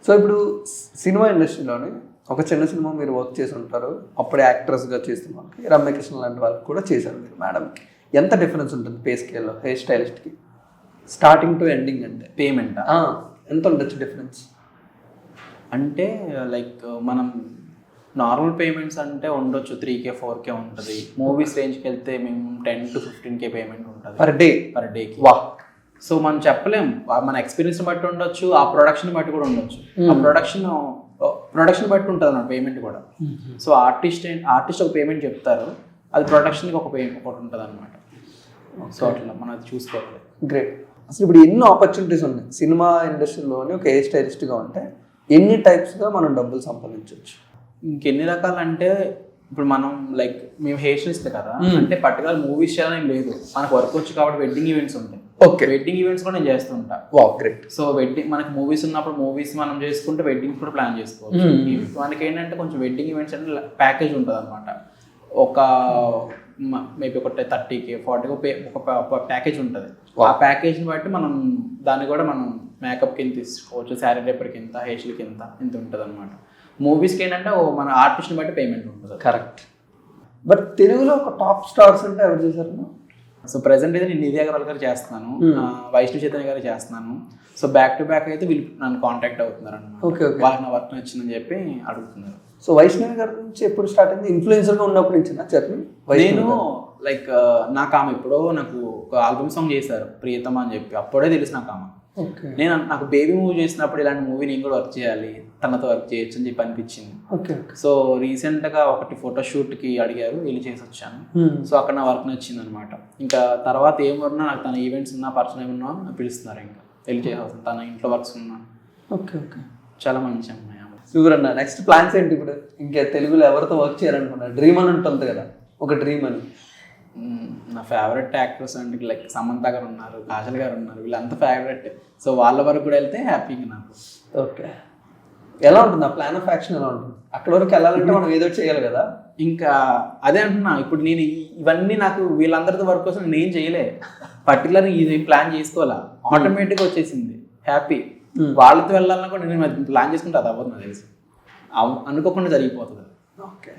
So ఇప్పుడు cinema ఇండస్ట్రీలోనే ఒక చిన్న సినిమా మీరు వర్క్ చేసి ఉంటారు, అప్పుడే యాక్ట్రెస్గా చేస్తున్న వాళ్ళకి రమ్యకృష్ణ లాంటి వాళ్ళకి కూడా చేశారు మీరు. మేడంకి ఎంత డిఫరెన్స్ ఉంటుంది పే స్కేల్లో హెయిర్ స్టైలిస్ట్కి స్టార్టింగ్ టు ఎండింగ్? అంటే పేమెంట్ ఎంత ఉండొచ్చు డిఫరెన్స్? అంటే లైక్ మనం నార్మల్ పేమెంట్స్ అంటే ఉండొచ్చు 3K 4K ఉంటుంది. మూవీస్ రేంజ్కి వెళ్తే మేము 10 to 15K పేమెంట్ ఉంటుంది పర్ డేకి. వా! సో మనం చెప్పలేం, మన ఎక్స్పీరియన్స్ బట్టి ఉండొచ్చు, ఆ ప్రొడక్షన్ బట్టి కూడా ఉండొచ్చు. ఆ ప్రొడక్షన్ బట్టి ఉంటుంది అన్నమాట పేమెంట్ కూడా. సో ఆర్టిస్ట్ ఒక పేమెంట్ చెప్తారు, అది ప్రొడక్షన్కి ఒక పేమెంట్ ఒకటి ఉంటుంది అనమాట. సో అట్లా మనం అది చూసుకోవాలి. గ్రేట్. అసలు ఇప్పుడు ఎన్నో ఆపర్చునిటీస్ ఉన్నాయి సినిమా ఇండస్ట్రీలోని. ఒక హెయిర్ స్టైలిస్ట్గా ఉంటే ఎన్ని టైప్స్గా మనం డబ్బులు సంపాదించవచ్చు? ఇంకెన్ని రకాలు అంటే ఇప్పుడు మనం లైక్ మేము హెయిర్ స్టైలిస్ట్ కదా, అంటే పర్టికులర్ మూవీస్ చేయాలని లేదు, మనకు వర్క్ వచ్చు కాబట్టి వెడ్డింగ్ ఈవెంట్స్ ఉంటాయి. ఓకే, వెడ్డింగ్ ఈవెంట్స్ కూడా నేను చేస్తుంటా. వా, గ్రేట్. సో వెడ్డింగ్ మనకి మూవీస్ ఉన్నప్పుడు మూవీస్ మనం చేసుకుంటే వెడ్డింగ్స్ కూడా ప్లాన్ చేసుకోవచ్చు. మనకి ఏంటంటే కొంచెం వెడ్డింగ్ ఈవెంట్స్ అంటే ప్యాకేజ్ ఉంటుంది అనమాట. ఒక మేబీ ఒక 30K 40K ఒక ప్యాకేజ్ ఉంటుంది. ఆ ప్యాకేజ్ని బట్టి మనం దాన్ని కూడా మనం మేకప్ కింద తీసుకోవచ్చు, శారీ రేపర్ కింద, హెయిర్ స్టైల్ కింద ఇంత ఉంటుంది అనమాట. మూవీస్కి ఏంటంటే మన ఆర్టిస్ట్ని బట్టి పేమెంట్ ఉంటుంది. కరెక్ట్. బట్ తెలుగులో ఒక టాప్ స్టార్స్ అంటే ఎవరు చేశారు? సో ప్రెసెంట్ అయితే నేను నిధి అగర్వాల్ గారు చేస్తున్నాను, వైష్ణవి చైతన్య గారు చేస్తున్నాను. సో బ్యాక్ టు బ్యాక్ అయితే వీళ్ళు నన్ను కాంటాక్ట్ అవుతున్నారు అనమాట. వాళ్ళకి నా వర్క్ నచ్చిందని చెప్పి అడుగుతున్నారు. సో వైష్ణవి గారి నుంచి ఎప్పుడు స్టార్ట్ అయింది? ఇన్ఫ్లుయెన్సర్గా ఉన్నప్పుడు నుంచి జర్నీ? నేను లైక్ నాకు ఆమె ఎప్పుడో నాకు ఒక ఆల్బమ్ సాంగ్ చేశారు ప్రియతమా అని చెప్పి, అప్పుడే తెలుసు నాకు ఆమె. నాకు బేబీ మూవీ చేసినప్పుడు ఇలాంటి మూవీ నేను కూడా వర్క్ చేయాలి, తనతో వర్క్ చేయొచ్చు అని చెప్పి అనిపించింది. సో రీసెంట్గా ఒకటి ఫోటోషూట్కి అడిగారు, వెళ్ళి చేసి వచ్చాను. సో అక్కడ నా వర్క్ నచ్చింది అనమాట. ఇంకా తర్వాత ఏమన్నా నాకు తన ఈవెంట్స్ ఉన్నా పర్సనల్ ఏమన్నా పిలుస్తున్నారు, ఇంకా వెళ్ళి చేయాల్సింది. తన ఇంట్లో వర్క్స్ ఉన్నా. ఓకే, చాలా మంచి అమ్మాయి. సూపర్ అన్న. నెక్స్ట్ ప్లాన్స్ ఏంటి ఇప్పుడు? ఇంకా తెలుగులో ఎవరితో వర్క్ చేయాలనుకున్నా? డ్రీమ్ అని ఉంటుంది కదా, ఒక డ్రీమ్ అని. నా ఫేవరెట్ యాక్టర్స్ అంటే లైక్ సమంత గారు ఉన్నారు, కాజల్ గారు ఉన్నారు, వీళ్ళంతా ఫేవరెట్. సో వాళ్ళ వరకు కూడా వెళ్తే హ్యాపీగా నాకు. ఓకే, ఎలా ఉంటుంది ఆ ప్లాన్ ఆఫ్ యాక్షన్? ఎలా ఉంటుంది? అక్కడ వరకు వెళ్ళాలంటే మనం ఏదో చేయాలి కదా. ఇంకా అదే అంటున్నా, ఇప్పుడు నేను ఇవన్నీ నాకు వీళ్ళందరితో వర్క్ కోసం నేను ఏం చేయలే, పర్టికులర్ ఇది ప్లాన్ చేసుకోవాలా, ఆటోమేటిక్గా వచ్చేసింది హ్యాపీ. వాళ్ళతో వెళ్ళాలన్నా కూడా నేను ప్లాన్ చేసుకుంటే అది అవ్వదు నాకు తెలిసి, అనుకోకుండా జరిగిపోతుంది. ఓకే.